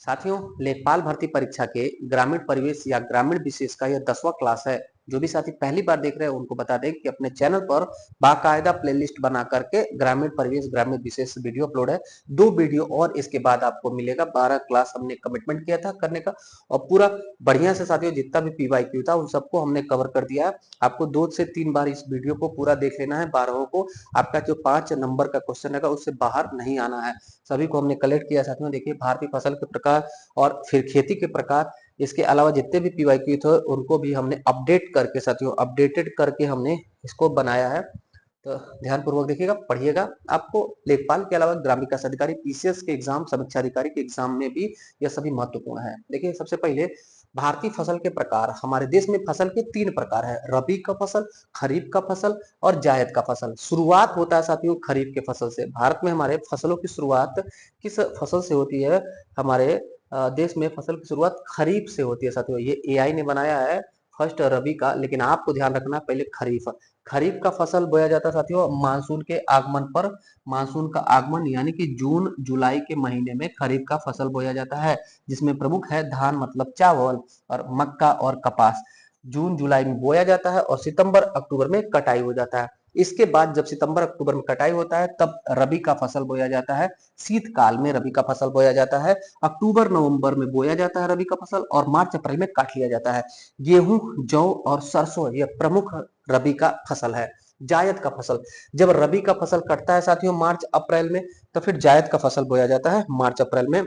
साथियों, लेखपाल भर्ती परीक्षा के ग्रामीण परिवेश या ग्रामीण विशेष का यह 10वां क्लास है। जो भी साथी पहली बार देख रहे हैं उनको बता दें कि अपने चैनल पर बाकायदा प्लेलिस्ट बना करके ग्रामीण परिवेश ग्रामीण विशेष वीडियो अपलोड है। 2 वीडियो और इसके बाद आपको मिलेगा। 12 क्लास हमने कमिटमेंट किया था करने का और पूरा बढ़िया से साथियों जितना भी पीवाईक्यू था उन सबको हमने कवर कर दिया है। आपको 2 से 3 बार इस वीडियो को पूरा देख लेना है। 12 को आपका जो 5 नंबर का क्वेश्चन रहेगा उससे बाहर नहीं आना है। सभी को हमने कलेक्ट किया साथियों। देखिए, भारतीय फसल के प्रकार और फिर खेती के प्रकार, इसके अलावा जितने भी पीवाईक्यू थे उनको भी हमने अपडेट करके साथियों अपडेटेड करके हमने इसको बनाया है। तो ध्यान पूर्वक देखिएगा, पढ़िएगा। आपको लेखपाल के अलावा ग्राम विकास अधिकारी, पीसीएस के एग्जाम, समीक्षा अधिकारी के एग्जाम में भी यह सभी महत्वपूर्ण है। देखिए, सबसे पहले भारतीय फसल के प्रकार। हमारे देश में फसल के 3 प्रकार है: रबी का फसल, खरीफ का फसल और जायद का फसल। शुरुआत होता है साथियों खरीफ के फसल से। भारत में हमारे फसलों की शुरुआत किस फसल से होती है? हमारे देश में फसल की शुरुआत खरीफ से होती है साथियों। ये एआई ने बनाया है फर्स्ट रबी का, लेकिन आपको ध्यान रखना पहले खरीफ। खरीफ का फसल बोया जाता है साथियों मानसून के आगमन पर। मानसून का आगमन यानी कि जून जुलाई के महीने में खरीफ का फसल बोया जाता है, जिसमें प्रमुख है धान मतलब चावल और मक्का और कपास। जून जुलाई में बोया जाता है और सितंबर अक्टूबर में कटाई हो जाता है। इसके बाद जब सितंबर अक्टूबर में कटाई होता है तब रबी का फसल बोया जाता है। शीतकाल में रबी का फसल बोया जाता है। अक्टूबर नवंबर में बोया जाता है रबी का फसल और मार्च अप्रैल में काट लिया जाता है। गेहूं, जौ और सरसों यह प्रमुख रबी का फसल है। जायद का फसल, जब रबी का फसल कटता है साथियों मार्च अप्रैल में, तो फिर जायद का फसल बोया जाता है मार्च अप्रैल में।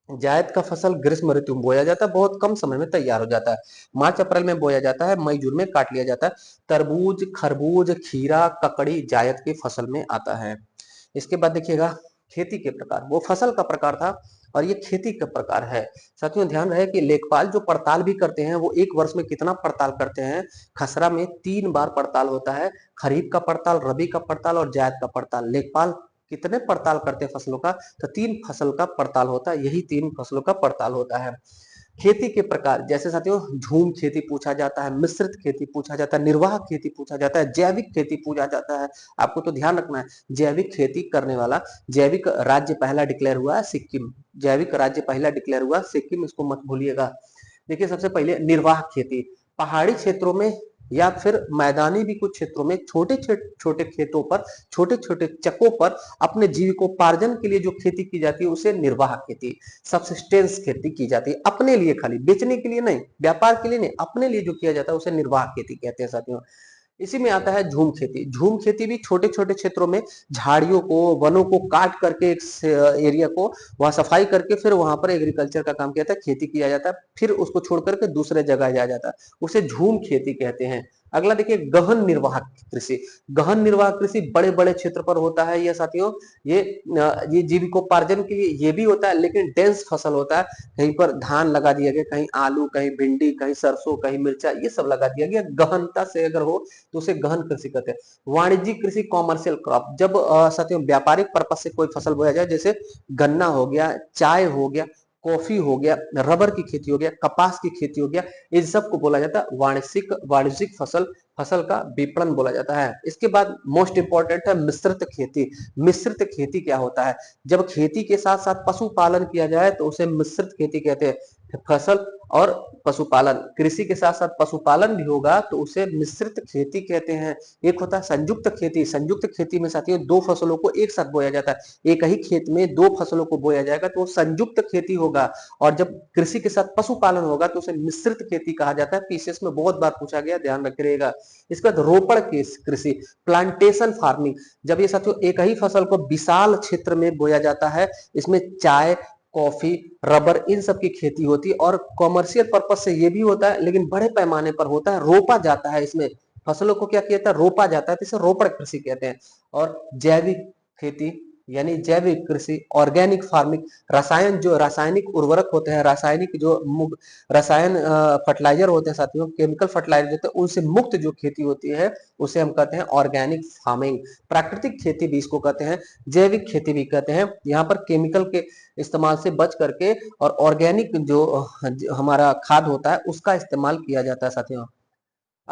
जायद का फसल ग्रीष्म ऋतु में बोया जाता है, बहुत कम समय में तैयार हो जाता है। मार्च अप्रैल में बोया जाता है, मई जून में काट लिया जाता है। तरबूज, खरबूज, खीरा, ककड़ी जायद की फसल में आता है। इसके बाद देखिएगा खेती के प्रकार। वो फसल का प्रकार था और ये खेती का प्रकार है। साथियों ध्यान रहे कि लेखपाल जो पड़ताल भी करते हैं वो एक वर्ष में कितना पड़ताल करते हैं? खसरा में 3 बार पड़ताल होता है। खरीफ का पड़ताल, रबी का पड़ताल और जायद का पड़ताल। लेखपाल कितने पड़ताल करते हैं फसलों का? तो 3 फसल का पड़ताल होता है। यही 3 फसलों का पड़ताल होता है। खेती के प्रकार जैसे साथियों झूम खेती पूछा जाता है, मिश्रित खेती पूछा जाता है, निर्वाह खेती पूछा जाता है, जैविक खेती पूछा जाता है। आपको तो ध्यान रखना है, जैविक खेती करने वाला जैविक राज्य पहला डिक्लेयर हुआ है सिक्किम। जैविक राज्य पहला डिक्लेयर हुआ सिक्किम, इसको मत भूलिएगा। देखिए, सबसे पहले निर्वाह खेती। पहाड़ी क्षेत्रों में या फिर मैदानी भी कुछ क्षेत्रों में छोटे छोटे खेतों पर, छोटे छोटे चकों पर अपने जीविकोपार्जन के लिए जो खेती की जाती है उसे निर्वाह खेती, सबसिस्टेंस खेती की जाती है। अपने लिए, खाली बेचने के लिए नहीं, व्यापार के लिए नहीं, अपने लिए जो किया जाता है उसे निर्वाह खेती कहते हैं साथियों। इसी में आता है झूम खेती। झूम खेती भी छोटे छोटे क्षेत्रों में झाड़ियों को, वनों को काट करके एक एरिया को वहां सफाई करके फिर वहां पर एग्रीकल्चर का काम किया जाता है, खेती किया जाता है, फिर उसको छोड़ करके दूसरे जगह जाया जाता है, उसे झूम खेती कहते हैं। अगला देखिए गहन निर्वाह कृषि। गहन निर्वाह कृषि बड़े बड़े क्षेत्र पर होता है ये साथियों। ये जीविकोपार्जन के लिए ये भी होता है, लेकिन डेंस फसल होता है। कहीं पर धान लगा दिया गया, कहीं आलू, कहीं भिंडी, कहीं सरसों, कहीं मिर्चा, ये सब लगा दिया गया। गहनता से अगर हो तो उसे गहन कृषि कहते हैं। वाणिज्यिक कृषि, कॉमर्शियल क्रॉप, जब साथियों व्यापारिक पर्पज से कोई फसल बोया जाए, जैसे गन्ना हो गया, चाय हो गया, कॉफी हो गया, रबर की खेती हो गया, कपास की खेती हो गया, इन सबको बोला जाता है वाणिज्यिक फसल। फसल का विपणन बोला जाता है। इसके बाद मोस्ट इंपॉर्टेंट है मिश्रित खेती। मिश्रित खेती क्या होता है? जब खेती के साथ साथ पशुपालन किया जाए तो उसे मिश्रित खेती कहते हैं। फसल और पशुपालन, कृषि के साथ साथ पशुपालन भी होगा तो उसे मिश्रित खेती कहते हैं। एक होता है संयुक्त खेती। संयुक्त खेती में साथियों 2 फसलों को एक साथ बोया जाता है। एक ही खेत में 2 फसलों को बोया जाएगा तो वो संयुक्त खेती होगा। और जब कृषि के साथ पशुपालन होगा तो उसे मिश्रित खेती कहा जाता है। पीसीएस में बहुत बार पूछा गया, ध्यान रखिएगा। इसके बाद रोपण की कृषि, प्लांटेशन फार्मिंग। जब ये साथियों एक ही फसल को विशाल क्षेत्र में बोया जाता है, इसमें चाय, कॉफी, रबर, इन सब की खेती होती है। और कॉमर्शियल पर्पज से ये भी होता है, लेकिन बड़े पैमाने पर होता है, रोपा जाता है। इसमें फसलों को क्या किया जाता है? रोपा जाता है, तो इसे रोपण कृषि कहते हैं। और जैविक खेती यानी जैविक कृषि, ऑर्गेनिक फार्मिंग, रसायन जो रासायनिक उर्वरक होते हैं, रासायनिक जो रसायन फर्टिलाइजर होते हैं साथियों, केमिकल फर्टिलाइजर होते हैं, उनसे मुक्त जो खेती होती है उसे हम कहते हैं ऑर्गेनिक फार्मिंग। प्राकृतिक खेती भी इसको कहते हैं, जैविक खेती भी कहते हैं। यहाँ पर केमिकल के इस्तेमाल से बच करके और ऑर्गेनिक जो हमारा खाद होता है उसका इस्तेमाल किया जाता है साथियों।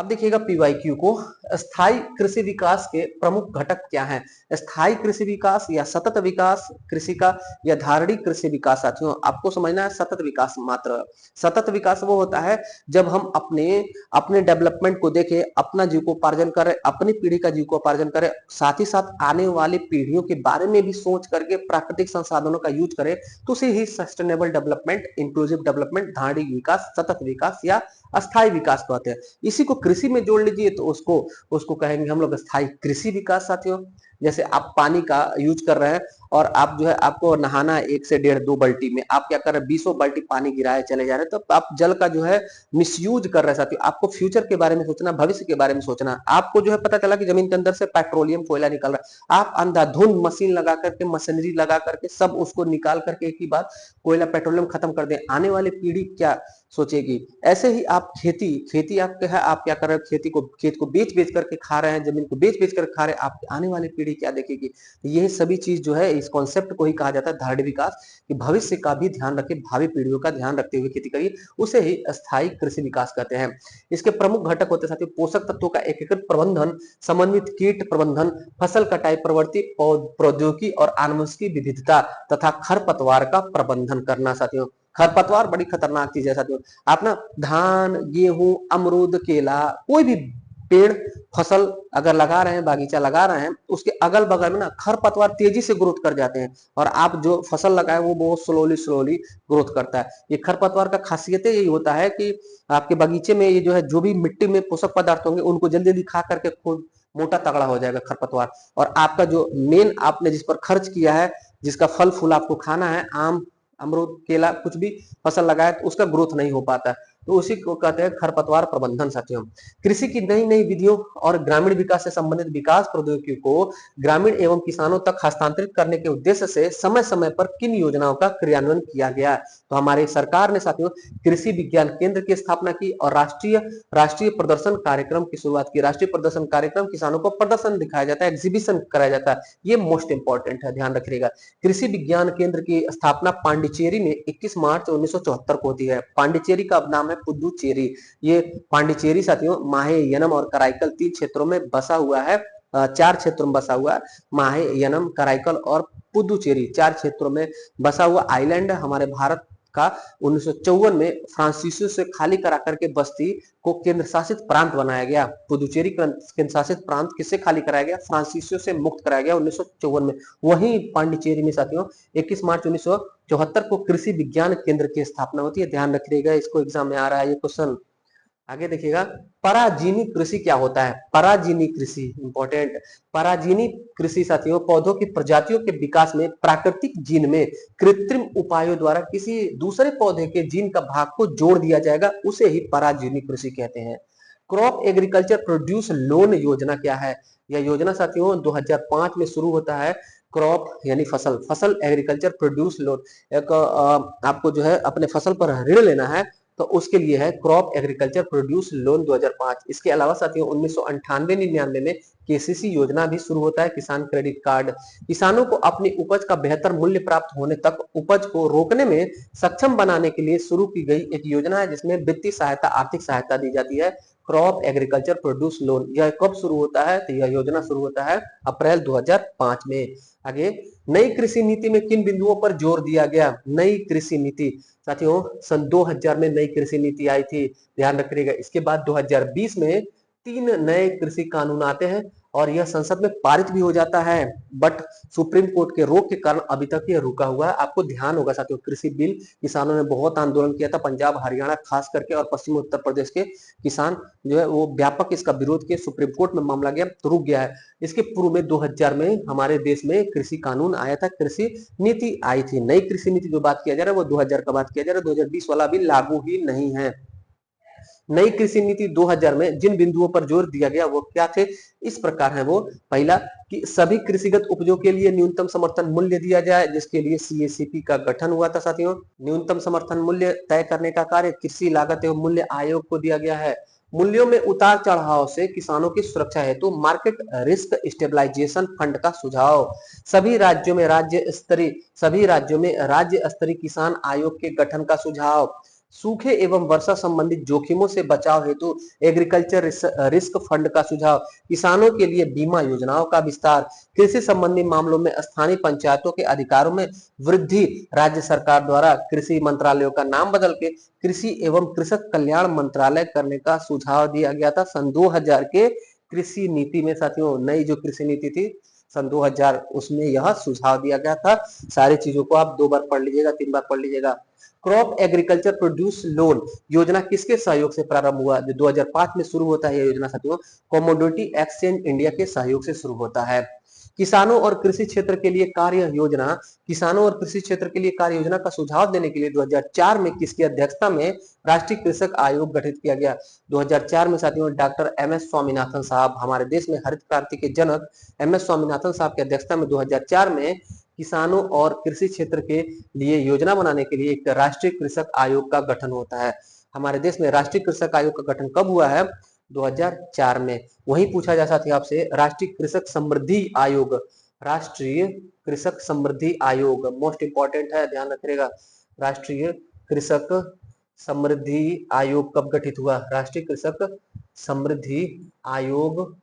अब देखिएगा पीवाईक्यू को, स्थायी कृषि विकास के प्रमुख घटक क्या हैं? स्थायी कृषि विकास या सतत विकास कृषि का, या धारणीय कृषि विकास? साथियों आपको समझना है सतत विकास मात्र। सतत विकास वो होता है जब हम अपने अपने डेवलपमेंट को देखें, अपना जीविकोपार्जन करें, अपनी पीढ़ी का जीविकोपार्जन करें, साथ ही साथ आने वाली पीढ़ियों के बारे में भी सोच करके प्राकृतिक संसाधनों का यूज करें, तो उसे ही सस्टेनेबल डेवलपमेंट, इंक्लूसिव डेवलपमेंट, धारणीय विकास, सतत विकास या अस्थायी विकास कहते हैं। इसी को कृषि में जोड़ लीजिए तो उसको उसको कहेंगे हम लोग स्थायी कृषि विकास। साथियों जैसे आप पानी का यूज कर रहे हैं और आप जो है आपको नहाना है 1 से 1.5-2 बाल्टी में, आप क्या कर रहे हैं 20 बाल्टी पानी गिराए चले जा रहे हैं, तो आप जल का जो है मिसयूज कर रहे हैं। साथियों आपको फ्यूचर के बारे में सोचना, भविष्य के बारे में सोचना। आपको जो है पता चला कि जमीन के अंदर से पेट्रोलियम कोयला निकल रहा है, आप अंधाधुंध मशीन लगा करके, मशीनरी लगा करके सब उसको निकाल करके एक ही बार कोयला पेट्रोलियम खत्म कर दें, आने वाली पीढ़ी क्या सोचेगी? ऐसे ही आप खेती आप क्या है, आप क्या कर रहे हो, खेत को बेच बेच करके खा रहे हैं, जमीन को बेच बेच कर खा रहे हैं, आप आने वाली पीढ़ी क्या देखेगी? तो ये सभी चीज जो है इस कॉन्सेप्ट को ही कहा जाता है धारणीय विकास, कि भविष्य का भी ध्यान रखे, भावी पीढ़ियों का ध्यान रखते हुए खेती करिए, उसे ही स्थायी कृषि विकास कहते हैं। इसके प्रमुख घटक होते हैं साथियों पोषक तत्वों का एकीकृत प्रबंधन, समन्वित कीट प्रबंधन, फसल कटाई प्रवृत्ति, प्रौद्योगिकी और आनुवंशिक विविधता तथा खरपतवार का प्रबंधन करना। साथियों खरपतवार बड़ी खतरनाक चीज है साथियों। आप ना धान, गेहूं, अमरूद, केला, कोई भी पेड़ फसल अगर लगा रहे हैं, बागीचा लगा रहे हैं, उसके अगल बगल में ना खरपतवार तेजी से ग्रोथ कर जाते हैं, और आप जो फसल लगाए वो बहुत स्लोली स्लोली ग्रोथ करता है। ये खरपतवार का खासियत यही होता है कि आपके बगीचे में ये जो है जो भी मिट्टी में पोषक पदार्थ होंगे उनको जल्दी जल्दी खा करके खुद मोटा तगड़ा हो जाएगा खरपतवार, और आपका जो मेन आपने जिस पर खर्च किया है, जिसका फल फूल आपको खाना है, आम, अमरूद, केला, कुछ भी फसल लगाए तो उसका ग्रोथ नहीं हो पाता, तो उसी को कहते हैं खरपतवार प्रबंधन। साथियों कृषि की नई नई विधियों और ग्रामीण विकास से संबंधित विकास प्रौद्योगिकी को ग्रामीण एवं किसानों तक हस्तांतरित करने के उद्देश्य से समय समय पर किन योजनाओं का क्रियान्वयन किया गया? तो हमारी सरकार ने साथियों कृषि विज्ञान केंद्र की स्थापना की और राष्ट्रीय प्रदर्शन कार्यक्रम की शुरुआत की। राष्ट्रीय प्रदर्शन कार्यक्रम किसानों को प्रदर्शन दिखाया जाता है, एग्जीबिशन कराया जाता है, ये मोस्ट इंपॉर्टेंट है, ध्यान रखिएगा। कृषि विज्ञान केंद्र की स्थापना पांडिचेरी में 21 मार्च 1974 को होती है। पांडिचेरी का अब नाम है पुदुचेरी। ये पांडिचेरी साथियों माहे यनम और कराईकल 3 क्षेत्रों में बसा हुआ है, 4 क्षेत्रों में बसा हुआ है। माहे यनम, कराईकल और पुदुचेरी 4 क्षेत्रों में बसा हुआ आइलैंड है हमारे भारत का। 1954 में फ्रांसीसियो से खाली करा करके बस्ती को केंद्र शासित प्रांत बनाया गया। पुदुचेरी केंद्र शासित प्रांत किससे खाली कराया गया? फ्रांसीसियो से मुक्त कराया गया 1954 में। वहीं पांडिचेरी में साथियों 21 मार्च 1974 को कृषि विज्ञान केंद्र की स्थापना होती है, ध्यान रखिएगा, इसको एग्जाम में आ रहा है ये क्वेश्चन। आगे देखिएगा पराजीनी कृषि क्या होता है? पराजीनी कृषि इंपॉर्टेंट। पराजीनी कृषि साथियों पौधों की प्रजातियों के विकास में प्राकृतिक जीन में कृत्रिम उपायों द्वारा किसी दूसरे पौधे के जीन का भाग को जोड़ दिया जाएगा, उसे ही पराजीनी कृषि कहते हैं। क्रॉप एग्रीकल्चर प्रोड्यूस लोन योजना क्या है? यह योजना साथियों 2005 में शुरू होता है। क्रॉप यानी फसल एग्रीकल्चर प्रोड्यूस लोन, एक आपको जो है अपने फसल पर ऋण लेना है तो उसके लिए है क्रॉप एग्रीकल्चर प्रोड्यूस लोन 2005। इसके अलावा साथियों 1998-99 में केसीसी योजना भी शुरू होता है, किसान क्रेडिट कार्ड। किसानों को अपनी उपज का बेहतर मूल्य प्राप्त होने तक उपज को रोकने में सक्षम बनाने के लिए शुरू की गई एक योजना है, जिसमें वित्तीय सहायता, आर्थिक सहायता दी जाती है। क्रॉप एग्रीकल्चर प्रोड्यूस लोन यह कब शुरू होता है? तो यह योजना शुरू होता है अप्रैल 2005 में। आगे नई कृषि नीति में किन बिंदुओं पर जोर दिया गया? नई कृषि नीति साथियों सन 2000 में नई कृषि नीति आई थी, ध्यान रखिएगा। इसके बाद 2020 में 3 नए कृषि कानून आते हैं और यह संसद में पारित भी हो जाता है, बट सुप्रीम कोर्ट के रोक के कारण अभी तक यह रुका हुआ है। आपको ध्यान होगा साथियों कृषि बिल किसानों ने बहुत आंदोलन किया था, पंजाब, हरियाणा खास करके, और पश्चिमी उत्तर प्रदेश के किसान जो है वो व्यापक इसका विरोध किए, सुप्रीम कोर्ट में मामला गया तो रुक गया है। इसके पूर्व में 2000 में हमारे देश में कृषि कानून आया था, कृषि नीति आई थी। नई कृषि नीति जो बात किया जा रहा है वो 2000 का बात किया जा रहा है, 2020 वाला अभी लागू ही नहीं है। नई कृषि नीति 2000 में जिन बिंदुओं पर जोर दिया गया वो क्या थे? इस प्रकार है वो। पहला कि सभी कृषिगत उपजों के लिए न्यूनतम समर्थन मूल्य दिया जाए, जिसके लिए सीएसीपी का गठन हुआ था साथियों। न्यूनतम समर्थन मूल्य तय करने का कार्य कृषि लागत एवं मूल्य आयोग को दिया गया है। मूल्यों में उतार चढ़ाव से किसानों की सुरक्षा हेतु मार्केट रिस्क स्टेबलाइजेशन फंड का सुझाव। सभी राज्यों में राज्य स्तरीय किसान आयोग के गठन का सुझाव। सूखे एवं वर्षा संबंधित जोखिमों से बचाव हेतु एग्रीकल्चर रिस्क फंड का सुझाव, किसानों के लिए बीमा योजनाओं का विस्तार, कृषि संबंधी मामलों में स्थानीय पंचायतों के अधिकारों में वृद्धि, राज्य सरकार द्वारा कृषि मंत्रालयों का नाम बदल के कृषि एवं कृषक कल्याण मंत्रालय करने का सुझाव दिया गया था सन 2000 के कृषि नीति में। साथियों, नई जो कृषि नीति थी सन 2000, उसमें यह सुझाव दिया गया था। सारी चीजों को आप 2 बार पढ़ लीजिएगा, 3 बार पढ़ लीजिएगा। क्रॉप एग्रीकल्चर प्रोड्यूस लोन योजना किसके सहयोग से प्रारंभ हुआ? जो 2005 में शुरू होता है यह योजना साथियों, कमोडिटी एक्सचेंज इंडिया के सहयोग से शुरू होता है। किसानों और कृषि क्षेत्र के लिए कार्य योजना, किसानों और कृषि क्षेत्र के लिए कार्य योजना का सुझाव देने के लिए 2004 में किसकी अध्यक्षता में राष्ट्रीय कृषक आयोग गठित किया गया? 2004 में साथियों डॉक्टर एम.एस. स्वामीनाथन साहब, हमारे देश में हरित क्रांति के जनक एम.एस. स्वामीनाथन साहब की अध्यक्षता में 2004 में किसानों और कृषि क्षेत्र के लिए योजना बनाने के लिए एक राष्ट्रीय कृषक आयोग का गठन होता है। हमारे देश में राष्ट्रीय कृषक आयोग का गठन कब हुआ है? 2004 में। वही पूछा जा सकता है आपसे राष्ट्रीय कृषक समृद्धि आयोग, राष्ट्रीय कृषक समृद्धि आयोग मोस्ट इंपॉर्टेंट है, ध्यान रखिएगा। राष्ट्रीय कृषक समृद्धि आयोग कब गठित हुआ? राष्ट्रीय कृषक समृद्धि आयोग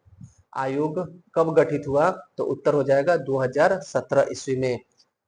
आयोग कब गठित हुआ? तो उत्तर हो जाएगा 2017 ईस्वी में।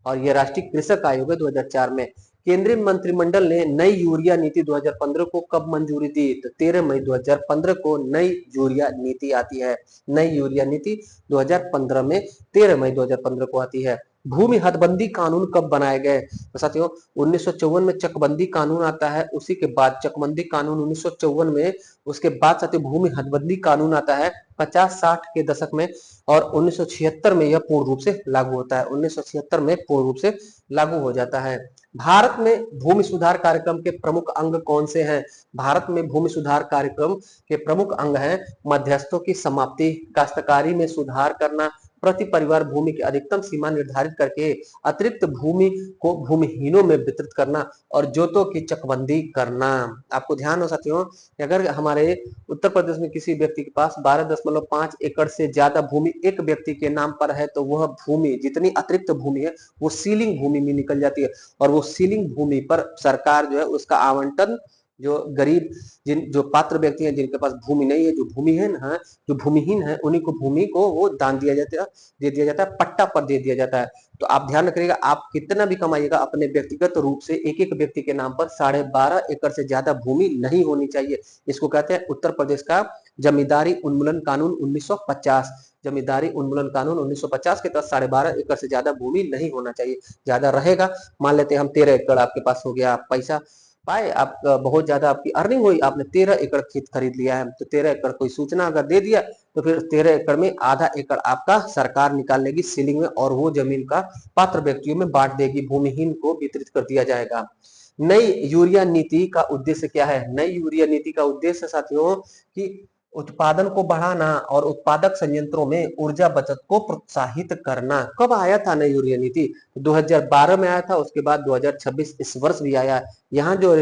और यह राष्ट्रीय कृषक आयोग है 2004 में। केंद्रीय मंत्रिमंडल ने नई यूरिया नीति 2015 को कब मंजूरी दी? तो 13 मई 2015 को नई यूरिया नीति आती है। नई यूरिया नीति 2015 में 13 मई 2015 को आती है। भूमि हदबंदी कानून कब बनाए गए? तो साथियों 1954 में चकबंदी कानून आता है, उसी के बाद चकबंदी कानून 1954 में, उसके बाद साथियों भूमि हदबंदी कानून आता है 50-60 के दशक में, और 1976 में यह पूर्ण रूप से लागू होता है। 1976 में पूर्ण रूप से लागू हो जाता है। भारत में भूमि सुधार कार्यक्रम के प्रमुख अंग कौन से हैं? भारत में भूमि सुधार कार्यक्रम के प्रमुख अंग हैं मध्यस्थों की समाप्ति, काश्तकारी में सुधार करना, प्रति परिवार भूमि की अधिकतम सीमा निर्धारित करके अतिरिक्त भूमि को भूमिहीनों में वितरित करना, और जोतों की चकबंदी करना। आपको ध्यान हो साथियों, अगर हमारे उत्तर प्रदेश में किसी व्यक्ति के पास 12.5 एकड़ से ज्यादा भूमि एक व्यक्ति के नाम पर है, तो वह भूमि जितनी अतिरिक्त भूमि है वो सीलिंग भूमि में निकल जाती है, और वो सीलिंग भूमि पर सरकार जो है उसका आवंटन जो गरीब जो पात्र व्यक्ति हैं जिनके पास भूमि नहीं है, जो भूमिहीन है, जो भूमिहीन है, उन्हीं को भूमि को वो दान दिया जाता है, दे दिया जाता है, पट्टा पर दे दिया जाता है। तो आप ध्यान रखिएगा, आप कितना भी कमाइएगा अपने व्यक्तिगत रूप से एक एक व्यक्ति के नाम पर 12.5 एकड़ से ज्यादा भूमि नहीं होनी चाहिए। इसको कहते हैं उत्तर प्रदेश का जमींदारी उन्मूलन कानून 1950। जमींदारी उन्मूलन कानून 1950 के तहत 12.5 एकड़ से ज्यादा भूमि नहीं होना चाहिए। ज्यादा रहेगा, मान लेते हैं हम 13 एकड़ आपके पास हो गया, आप पैसा पाए, आप बहुत ज्यादा आपकी अर्निंग हुई, आपने 13 एकड़ खेत खरीद लिया है, तो 13 एकड़ कोई सूचना अगर दे दिया तो फिर 13 एकड़ में आधा एकड़ आपका सरकार निकाल लेगी सीलिंग में, और वो जमीन का पात्र व्यक्तियों में बांट देगी, भूमिहीन को वितरित कर दिया जाएगा। नई यूरिया नीति का उद्देश्य क्या है? नई यूरिया नीति का उद्देश्य साथियों कि उत्पादन को बढ़ाना और उत्पादक संयंत्रों में ऊर्जा बचत को प्रोत्साहित करना। कब आया था नई यूरिया नीति? 2012 में आया था, उसके बाद 2026 इस वर्ष भी आया। यहाँ जो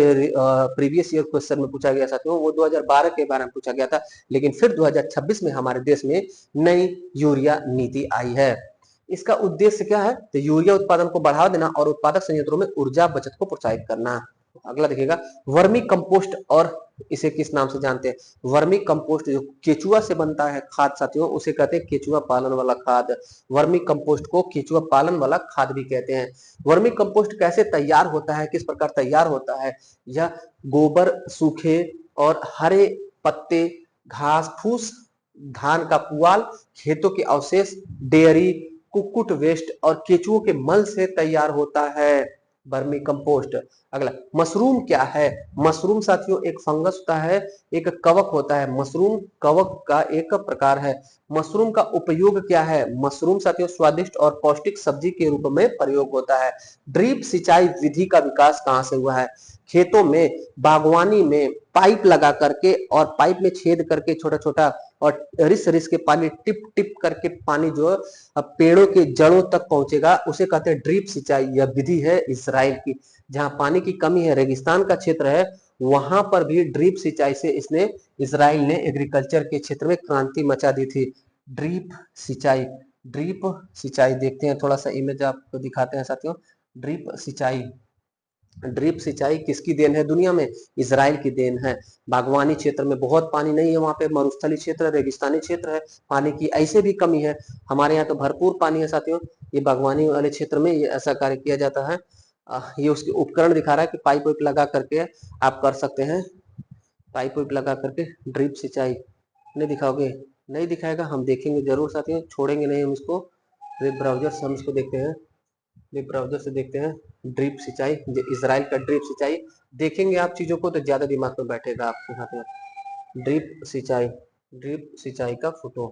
प्रीवियस ईयर क्वेश्चन में पूछा गया साथियों वो 2012 के बारे में पूछा गया था, लेकिन फिर 2026 में हमारे देश में नई यूरिया नीति आई है। इसका उद्देश्य क्या है? तो यूरिया उत्पादन को बढ़ावा देना और उत्पादक संयंत्रों में ऊर्जा बचत को प्रोत्साहित करना। अगला देखिएगा, वर्मी कंपोस्ट, और इसे किस नाम से जानते हैं? वर्मी कंपोस्ट जो केचुआ से बनता है खाद साथियों, उसे कहते हैं केचुआ पालन वाला खाद। वर्मी कंपोस्ट को केचुआ पालन वाला खाद भी कहते हैं। वर्मी कंपोस्ट कैसे तैयार होता है, किस प्रकार तैयार होता है? यह गोबर, सूखे और हरे पत्ते, घास फूस, धान का पुआल, खेतों के अवशेष, डेयरी, कुक्कुट वेस्ट और केचुओं के मल से तैयार होता है वर्मी कंपोस्ट। अगला, मशरूम क्या है? मशरूम साथियों एक फंगस होता है, एक कवक होता है। मशरूम कवक का एक प्रकार है। मशरूम का उपयोग क्या है? मशरूम साथियों स्वादिष्ट और पौष्टिक सब्जी के रूप में प्रयोग होता है। ड्रिप सिंचाई विधि का विकास कहां से हुआ है? खेतों में, बागवानी में पाइप लगा करके, और पाइप में छेद करके छोटा छोटा, और रिस रिस के पानी टिप टिप करके पानी जो पेड़ों के जड़ों तक पहुंचेगा, उसे कहते हैं ड्रिप सिंचाई। यह विधि है इसराइल की। जहां पानी की कमी है, रेगिस्तान का क्षेत्र है, वहां पर भी ड्रिप सिंचाई से इसने इसराइल ने एग्रीकल्चर के क्षेत्र में क्रांति मचा दी थी। ड्रिप सिंचाई, ड्रिप सिंचाई देखते हैं, थोड़ा सा इमेज आपको दिखाते हैं साथियों। ड्रिप सिंचाई, ड्रिप सिंचाई किसकी देन है दुनिया में? इजराइल की देन है। बागवानी क्षेत्र में बहुत पानी नहीं है, वहां पे मरुस्थलीय क्षेत्र, रेगिस्तानी क्षेत्र है, पानी की ऐसे भी कमी है। हमारे यहाँ तो भरपूर पानी है साथियों। ये बागवानी वाले क्षेत्र में ये ऐसा कार्य किया जाता है। ये उसके उपकरण दिखा रहा है कि पाइप वाइप लगा करके आप कर सकते हैं। पाइप वाइप लगा करके ड्रिप सिंचाई नहीं दिखाओगे? नहीं दिखाएगा, हम देखेंगे जरूर साथियों, छोड़ेंगे नहीं हम इसको। वेब ब्राउजर से हम इसको देखते हैं, वेब ब्राउजर से देखते हैं ड्रिप सिंचाई, इजराइल का ड्रिप सिंचाई। देखेंगे आप चीजों को तो ज्यादा दिमाग में बैठेगा आपके यहाँ पे। ड्रिप सिंचाई, ड्रिप सिंचाई का फोटो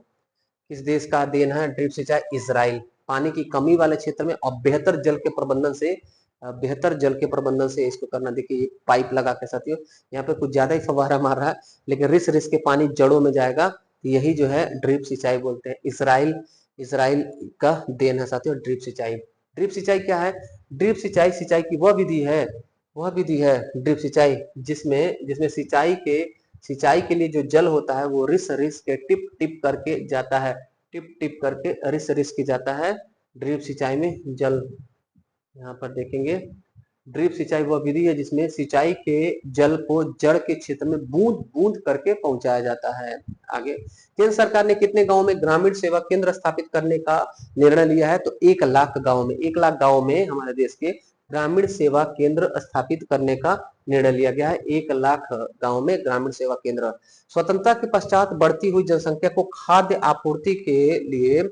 किस देश का देन है? ड्रिप सिंचाई इजराइल। पानी की कमी वाले क्षेत्र में और बेहतर जल के प्रबंधन से, बेहतर जल के प्रबंधन से इसको करना। देखिए पाइप लगा के साथियों, यहाँ पे कुछ ज्यादा ही फव्वारा मार रहा है, लेकिन रिस रिस के पानी जड़ों में जाएगा। यही जो है ड्रिप सिंचाई बोलते हैं। इजराइल, इजराइल का देन है साथियों ड्रिप सिंचाई। ड्रिप सिंचाई क्या है? ड्रिप सिंचाई सिंचाई की वह विधि है, वह विधि है ड्रिप सिंचाई जिसमें जिसमें सिंचाई के लिए जो जल होता है वो रिस रिस के टिप टिप करके जाता है, टिप टिप करके रिस रिस के जाता है ड्रिप सिंचाई में जल। यहाँ पर देखेंगे ड्रिप सिंचाई वह विधि है जिसमें सिंचाई के जल को जड़ के क्षेत्र में बूंद बूंद करके पहुंचाया जाता है। आगे, केंद्र सरकार ने कितने गांव में ग्रामीण सेवा केंद्र स्थापित करने का निर्णय लिया है? तो 1 लाख गांव में, 1 लाख गांव में हमारे देश के ग्रामीण सेवा केंद्र स्थापित करने का निर्णय लिया गया है। 1 लाख गांव में ग्रामीण सेवा केंद्र। स्वतंत्रता के पश्चात बढ़ती हुई जनसंख्या को खाद्य आपूर्ति के लिए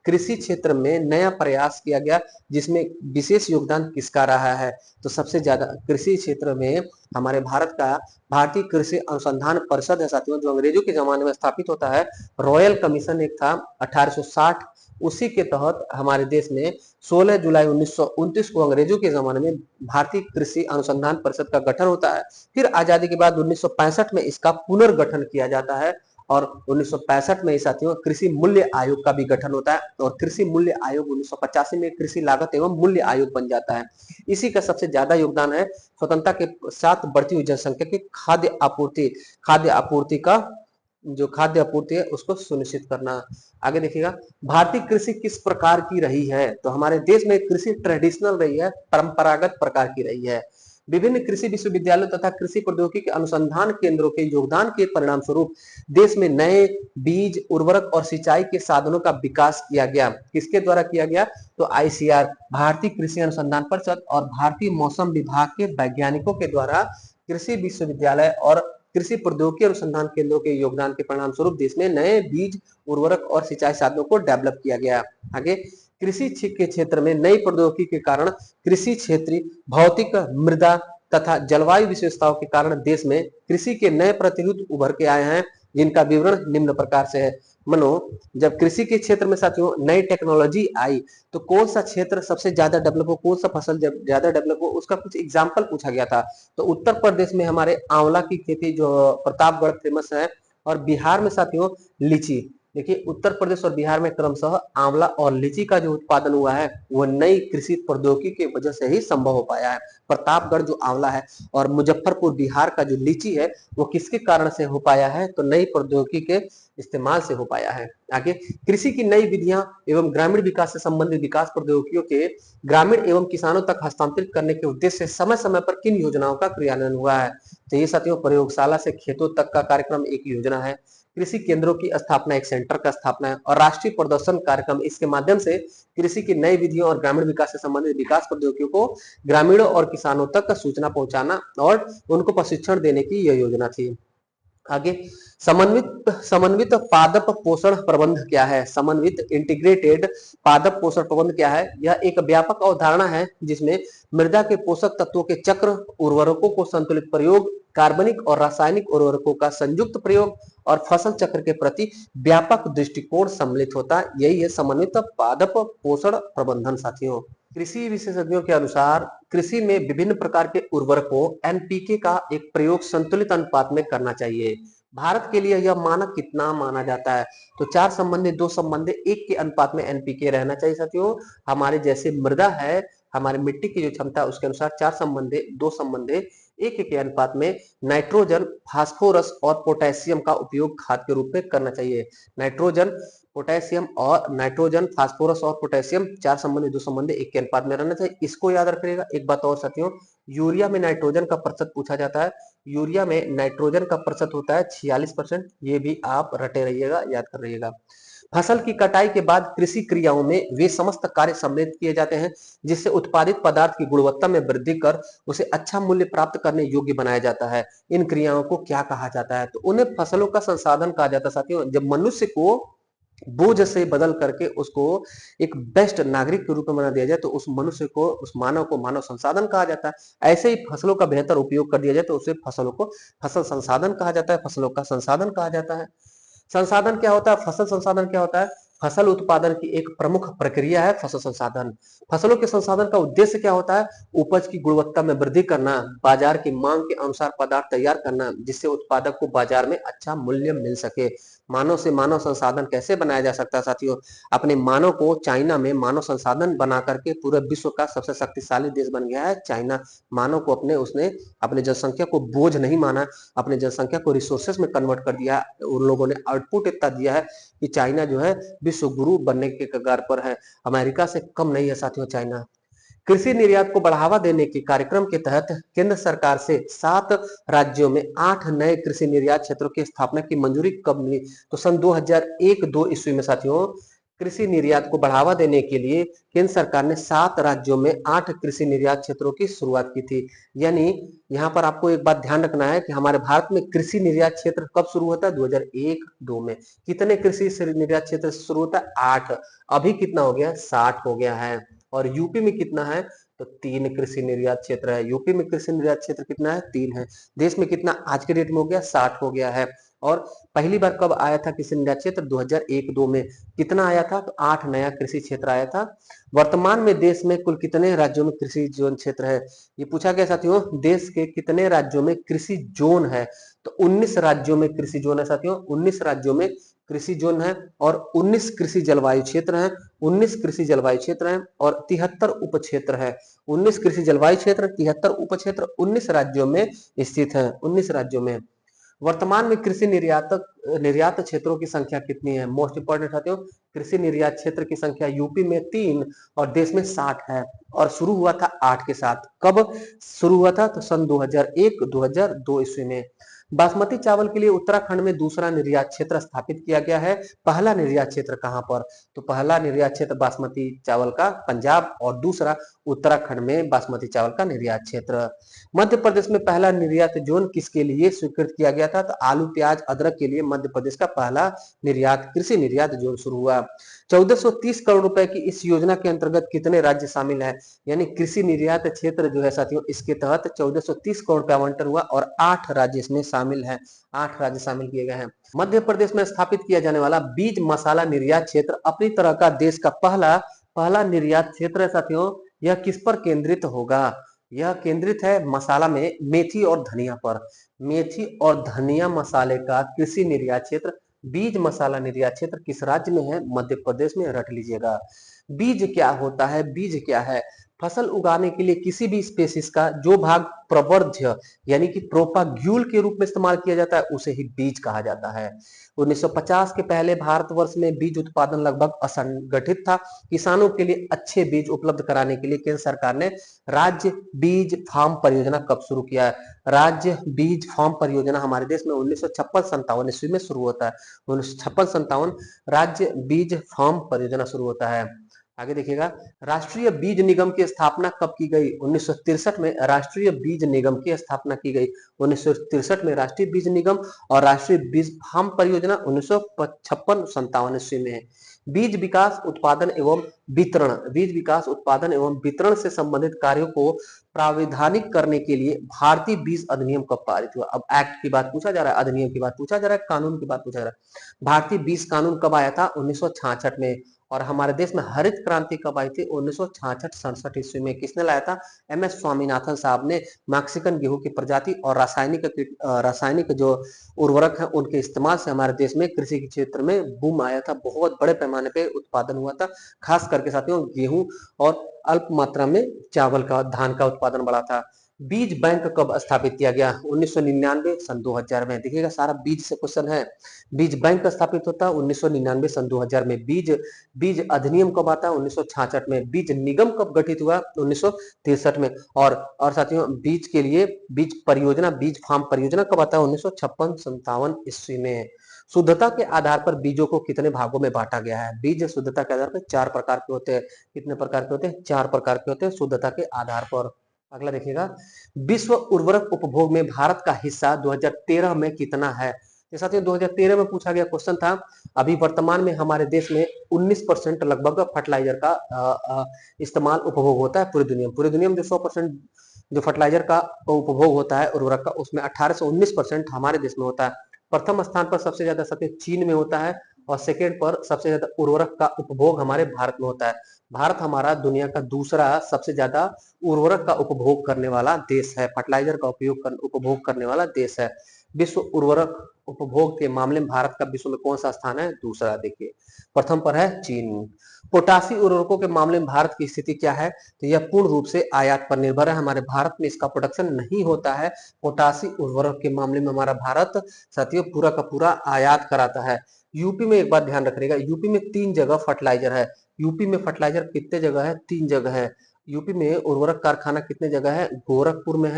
कृषि क्षेत्र में नया प्रयास किया गया, जिसमें विशेष योगदान किसका रहा है? तो सबसे ज्यादा कृषि क्षेत्र में हमारे भारत का भारतीय कृषि अनुसंधान परिषद है साथियों, जो अंग्रेजों के जमाने में स्थापित होता है। रॉयल कमीशन एक था 1860, उसी के तहत हमारे देश में 16 जुलाई 1929 को अंग्रेजों के जमाने में भारतीय कृषि अनुसंधान परिषद का गठन होता है। फिर आजादी के बाद 1965 में इसका पुनर्गठन किया जाता है और 1965 में साथियों कृषि मूल्य आयोग का भी गठन होता है और कृषि मूल्य आयोग 1985 में कृषि लागत एवं मूल्य आयोग बन जाता है। इसी का सबसे ज्यादा योगदान है स्वतंत्रता के साथ बढ़ती हुई जनसंख्या की खाद्य आपूर्ति का, जो खाद्य आपूर्ति है उसको सुनिश्चित करना। आगे देखिएगा, भारतीय कृषि किस प्रकार की रही है? तो हमारे देश में कृषि ट्रेडिशनल रही है, परंपरागत प्रकार की रही है। विभिन्न कृषि विश्वविद्यालयों तथा कृषि प्रौद्योगिकी अनुसंधान केंद्रों के योगदान के परिणाम स्वरूप देश में नए बीज, उर्वरक और सिंचाई के साधनों का विकास किया गया। किसके द्वारा किया गया? तो आईसीआर, भारतीय कृषि अनुसंधान परिषद और भारतीय मौसम विभाग के वैज्ञानिकों के द्वारा कृषि विश्वविद्यालय और कृषि प्रौद्योगिकी अनुसंधान केंद्रों के योगदान के परिणाम स्वरूप देश में नए बीज, उर्वरक और सिंचाई साधनों को डेवलप किया गया। आगे, कृषि के क्षेत्र में नई प्रौद्योगिकी के कारण कृषि क्षेत्रीय भौतिक, मृदा तथा जलवायु विशेषताओं के कारण देश में कृषि के नए प्रतिरोध उभर के आए हैं, जिनका विवरण निम्न प्रकार से है। मनो, जब कृषि के क्षेत्र में साथियों नई टेक्नोलॉजी आई तो कौन सा क्षेत्र सबसे ज्यादा डेवलप हो, कौन सा फसल जब ज्यादा डेवलप हो, उसका कुछ एग्जाम्पल पूछा गया था। तो उत्तर प्रदेश में हमारे आंवला की खेती जो प्रतापगढ़ फेमस है, और बिहार में साथियों लीची। देखिए उत्तर प्रदेश और बिहार में क्रमशः आंवला और लीची का जो उत्पादन हुआ है वो नई कृषि प्रौद्योगिकी की वजह से ही संभव हो पाया है। प्रतापगढ़ जो आंवला है और मुजफ्फरपुर बिहार का जो लीची है वो किसके कारण से हो पाया है? तो नई प्रौद्योगिकी के इस्तेमाल से हो पाया है। आगे, कृषि की नई विधियां एवं ग्रामीण विकास से संबंधित विकास प्रौद्योगिकियों के ग्रामीण एवं किसानों तक हस्तांतरित करने के उद्देश्य से समय समय पर किन योजनाओं का क्रियान्वयन हुआ है? तो ये साथियों प्रयोगशाला से खेतों तक का कार्यक्रम एक योजना है, कृषि केंद्रों की स्थापना एक सेंटर का स्थापना है, और राष्ट्रीय प्रदर्शन कार्यक्रम, इसके माध्यम से कृषि की नई विधियों और ग्रामीण विकास से संबंधित विकास प्रौद्योगिकियों को ग्रामीणों और किसानों तक सूचना पहुंचाना और उनको प्रशिक्षण देने की यह योजना थी। आगे, समन्वित समन्वित पादप पोषण प्रबंध क्या है? समन्वित इंटीग्रेटेड पादप पोषण प्रबंध क्या है? यह एक व्यापक अवधारणा है जिसमें मृदा के पोषक तत्वों के चक्र, उर्वरकों को संतुलित प्रयोग, कार्बनिक और रासायनिक उर्वरकों का संयुक्त प्रयोग और फसल चक्र के प्रति व्यापक दृष्टिकोण सम्मिलित होता है। यही है समन्वित पादप पोषण प्रबंधन साथियों। कृषि विशेषज्ञों के अनुसार कृषि में विभिन्न प्रकार के उर्वरकों एनपीके का एक प्रयोग संतुलित अनुपात में करना चाहिए। भारत के लिए यह मानक कितना माना जाता है? तो 4 संबंधी 2 संबंधी 1 के अनुपात में एनपीके रहना चाहिए साथियों। हमारे जैसे मृदा है हमारी मिट्टी की जो क्षमता है उसके अनुसार 4 संबंधे 2 संबंधे 1 के अनुपात में नाइट्रोजन, फास्फोरस और पोटेशियम का उपयोग खाद के रूप में करना चाहिए। नाइट्रोजन, फास्फोरस और पोटेशियम 4 संबंधी 2 संबंधी 1 के अनुपात में रहना चाहिए। इसको याद रखिएगा। एक बात और साथियों, यूरिया में नाइट्रोजन का प्रतिशत पूछा जाता है। यूरिया में नाइट्रोजन का प्रतिशत होता है 46%। ये भी आप रटे रहिएगा, याद कर रहिएगा। फसल की कटाई के बाद कृषि क्रियाओं में वे समस्त कार्य सम्मिलित किए जाते हैं जिससे उत्पादित पदार्थ की गुणवत्ता में वृद्धि कर उसे अच्छा मूल्य प्राप्त करने योग्य बनाया जाता है। इन क्रियाओं को क्या कहा जाता है? तो उन्हें फसलों का संसाधन कहा जाता है साथियों। जब मनुष्य को बोझ से बदल करके उसको एक बेस्ट नागरिक के रूप में बना दिया जाए तो उस मनुष्य को, उस मानव को मानव संसाधन कहा जाता है। ऐसे ही फसलों का बेहतर उपयोग कर दिया जाए तो उसे फसलों को फसल संसाधन कहा जाता है, फसलों का संसाधन कहा जाता है। संसाधन क्या होता है? फसल संसाधन क्या होता है? फसल उत्पादन की एक प्रमुख प्रक्रिया है फसल संसाधन। फसलों के संसाधन का उद्देश्य क्या होता है? उपज की गुणवत्ता में वृद्धि करना, बाजार की मांग के अनुसार पदार्थ तैयार करना जिससे उत्पादक को बाजार में अच्छा मूल्य मिल सके। मानव से मानव संसाधन कैसे बनाया जा सकता है साथियों? अपने मानव को चाइना में मानव संसाधन बना करके पूरे विश्व का सबसे शक्तिशाली देश बन गया है चाइना। मानव को उसने अपने जनसंख्या को बोझ नहीं माना, अपने जनसंख्या को रिसोर्सेस में कन्वर्ट कर दिया। उन लोगों ने आउटपुट इतना दिया है कि चाइना जो है विश्व गुरु बनने के कगार पर है। अमेरिका से कम नहीं है साथियों चाइना। कृषि निर्यात को बढ़ावा देने के कार्यक्रम के तहत केंद्र सरकार से 7 राज्यों में 8 नए कृषि निर्यात क्षेत्रों की स्थापना की मंजूरी कब मिली? तो सन 2001-2 ईस्वी में साथियों कृषि निर्यात को बढ़ावा देने के लिए केंद्र सरकार ने 7 राज्यों में 8 कृषि निर्यात क्षेत्रों की शुरुआत की थी। यानी यहाँ पर आपको एक बात ध्यान रखना है कि हमारे भारत में कृषि निर्यात क्षेत्र कब शुरू होता है? 2001-2 में। कितने कृषि निर्यात क्षेत्र शुरू होता है? 8। अभी कितना हो गया? 60 हो गया है। और यूपी में कितना है? तो 3 कृषि निर्यात क्षेत्र है। यूपी में कृषि निर्यात क्षेत्र कितना है? 3 है। देश में कितना आज के डेट में हो गया? 60 हो गया है। और पहली बार कब आया था कृषि निर्यात क्षेत्र? 2001-2 में। कितना आया था? तो 8 नया कृषि क्षेत्र आया था। वर्तमान में देश में कुल कितने राज्यों में कृषि जोन क्षेत्र है? ये पूछा गया साथियों, देश के कितने राज्यों में कृषि जोन है? तो 19 राज्यों में कृषि जोन है साथियों। 19 राज्यों में कृषि जोन है और 19 कृषि जलवायु क्षेत्र है। 19 कृषि जलवायु क्षेत्र है और 73 उप क्षेत्र है। 19 कृषि जलवायु क्षेत्र, 73 उप क्षेत्र 19 राज्यों में स्थित है। 19 राज्यों में वर्तमान में कृषि निर्यात क्षेत्रों की संख्या कितनी है? मोस्ट इंपोर्टेंट साथियों, कृषि निर्यात क्षेत्र की संख्या यूपी में 3 और देश में 60 है और शुरू हुआ था 8 के साथ। कब शुरू हुआ था? तो सन 2001-2002 ईस्वी में। बासमती चावल के लिए उत्तराखंड में दूसरा निर्यात क्षेत्र स्थापित किया गया है। पहला निर्यात क्षेत्र कहां पर? तो पहला निर्यात क्षेत्र बासमती चावल का पंजाब और दूसरा उत्तराखंड में बासमती चावल का निर्यात क्षेत्र। मध्य प्रदेश में पहला निर्यात जोन किसके लिए स्वीकृत किया गया था? तो आलू, प्याज, अदरक के लिए मध्य प्रदेश का पहला कृषि निर्यात जोन शुरू हुआ। 1430 करोड़ रुपए की इस योजना के अंतर्गत कितने राज्य शामिल है? यानी कृषि निर्यात क्षेत्र जो है साथियों, इसके तहत 1430 करोड़ रुपए आवंटन हुआ और 8 राज्य इसमें शामिल है। 8 राज्य शामिल किए गए हैं। मध्य प्रदेश में स्थापित किया जाने वाला बीज मसाला निर्यात क्षेत्र अपनी तरह का देश का पहला निर्यात क्षेत्र है साथियों। यह किस पर केंद्रित होगा? यह केंद्रित है मसाला में मेथी और धनिया पर। मेथी और धनिया मसाले का कृषि निर्यात क्षेत्र, बीज मसाला निर्यात क्षेत्र किस राज्य में है? मध्य प्रदेश में। रट लीजिएगा। बीज क्या होता है? बीज क्या है? फसल उगाने के लिए किसी भी स्पेसिस का जो भाग प्रवर्ध्य यानी कि प्रोपाग्यूल के रूप में इस्तेमाल किया जाता है उसे ही बीज कहा जाता है। 1950 के पहले भारतवर्ष में बीज उत्पादन लगभग असंगठित था। किसानों के लिए अच्छे बीज उपलब्ध कराने के लिए केंद्र सरकार ने राज्य बीज फार्म परियोजना कब शुरू किया है? राज्य बीज फार्म परियोजना हमारे देश में 1956-57 ईस्वी में शुरू होता है। 1956-57 राज्य बीज फार्म परियोजना शुरू होता है। आगे देखिएगा, राष्ट्रीय बीज निगम की स्थापना कब की गई? 1963 में राष्ट्रीय बीज निगम की स्थापना की गई। 1963 में राष्ट्रीय बीज निगम और राष्ट्रीय बीज फार्म परियोजना 1956-57 ईस्वी में है। बीज विकास उत्पादन एवं वितरण से संबंधित कार्यों को प्राविधानिक करने के लिए भारतीय बीज अधिनियम कब पारित हुआ? अब एक्ट की बात पूछा जा रहा है, अधिनियम की बात पूछा जा रहा है, कानून की बात पूछा जा रहा है। भारतीय बीज कानून कब आया था? 1966 में। और हमारे देश में हरित क्रांति कब आई थी? 1966-67 ईस्वी में। किसने लाया था? एम एस स्वामीनाथन साहब ने। मैक्सिकन गेहूं की प्रजाति और रासायनिक जो उर्वरक है उनके इस्तेमाल से हमारे देश में कृषि के क्षेत्र में बूम आया था, बहुत बड़े पैमाने पे उत्पादन हुआ था, खास करके साथियों गेहूं और अल्प मात्रा में चावल का, धान का उत्पादन बढ़ा था। बीज बैंक कब स्थापित किया गया? 1999 सन 2000 में। देखिएगा सारा बीज से क्वेश्चन है। बीज बैंक स्थापित होता है 1999 सन 2000 में। बीज अधिनियम कब आता है? 1966 में। बीज निगम कब गठित हुआ? 1963 में। और साथियों बीज के लिए बीज परियोजना, बीज फार्म परियोजना कब आता है? 1956-57 ईस्वी में। शुद्धता के आधार पर बीजों को कितने भागों में बांटा गया है? बीज शुद्धता के आधार पर 4 प्रकार के होते हैं। कितने प्रकार के होते हैं? 4 प्रकार के होते हैं शुद्धता के आधार पर। अगला देखिएगा, विश्व उर्वरक उपभोग में भारत का हिस्सा 2013 में कितना है? ये साथियों 2013 में पूछा गया क्वेश्चन था। अभी वर्तमान में हमारे देश में 19% लगभग फर्टिलाइजर का इस्तेमाल उपभोग होता है पूरी दुनिया में। जो 100% जो फर्टिलाइजर का उपभोग होता है उर्वरक का, उसमें 18 से 19% हमारे देश में होता है। प्रथम स्थान पर सबसे ज्यादा साथियों चीन में होता है और सेकेंड पर सबसे ज्यादा उर्वरक का उपभोग हमारे भारत में होता है। भारत हमारा दुनिया का दूसरा सबसे ज्यादा उर्वरक का उपभोग करने वाला देश है, फर्टिलाइजर का उपभोग करने वाला देश है। विश्व उर्वरक उपभोग के मामले में भारत का विश्व में कौन सा स्थान है? दूसरा। देखिए प्रथम पर है चीन। पोटासी उर्वरकों के मामले में भारत की स्थिति क्या है? तो यह पूर्ण रूप से आयात पर निर्भर है। हमारे भारत में इसका प्रोडक्शन नहीं होता है। पोटासी उर्वरक के मामले में हमारा भारत साथियों पूरा का पूरा आयात कराता है। यूपी में एक बात ध्यान रखिएगा, यूपी में 3 जगह फर्टिलाइजर है। यूपी में फर्टिलाइजर कितने जगह है? 3 जगह है। यूपी में उर्वरक कारखाना कितने जगह है? गोरखपुर में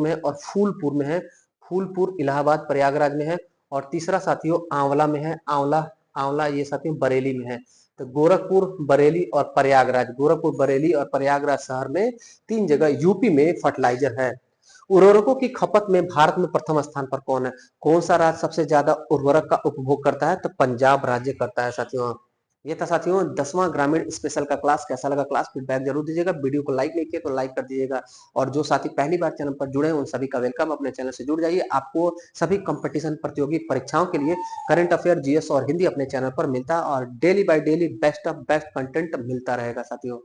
है, और फूलपुर में है। फूलपुर इलाहाबाद प्रयागराज में है। और तीसरा साथियों आंवला में है। आंवला आंवला ये साथियों बरेली में है। तो गोरखपुर, बरेली और प्रयागराज, गोरखपुर, बरेली और प्रयागराज शहर में 3 जगह यूपी में फर्टिलाइजर है। उर्वरकों की खपत में भारत में प्रथम स्थान पर कौन है? कौन सा राज्य सबसे ज्यादा उर्वरक का उपभोग करता है? तो पंजाब राज्य करता है साथियों। ये था साथियों 10वां ग्रामीण स्पेशल का क्लास। कैसा लगा क्लास? फीडबैक जरूर दीजिएगा। वीडियो को लाइक नहीं किया तो लाइक कर दीजिएगा। और जो साथी पहली बार चैनल पर जुड़े हैं उन सभी का वेलकम। अपने चैनल से जुड़ जाइए। आपको सभी कंपटीशन प्रतियोगी परीक्षाओं के लिए करंट अफेयर, जीएस और हिंदी अपने चैनल पर मिलता है और daily by daily best of best content मिलता रहेगा साथियों।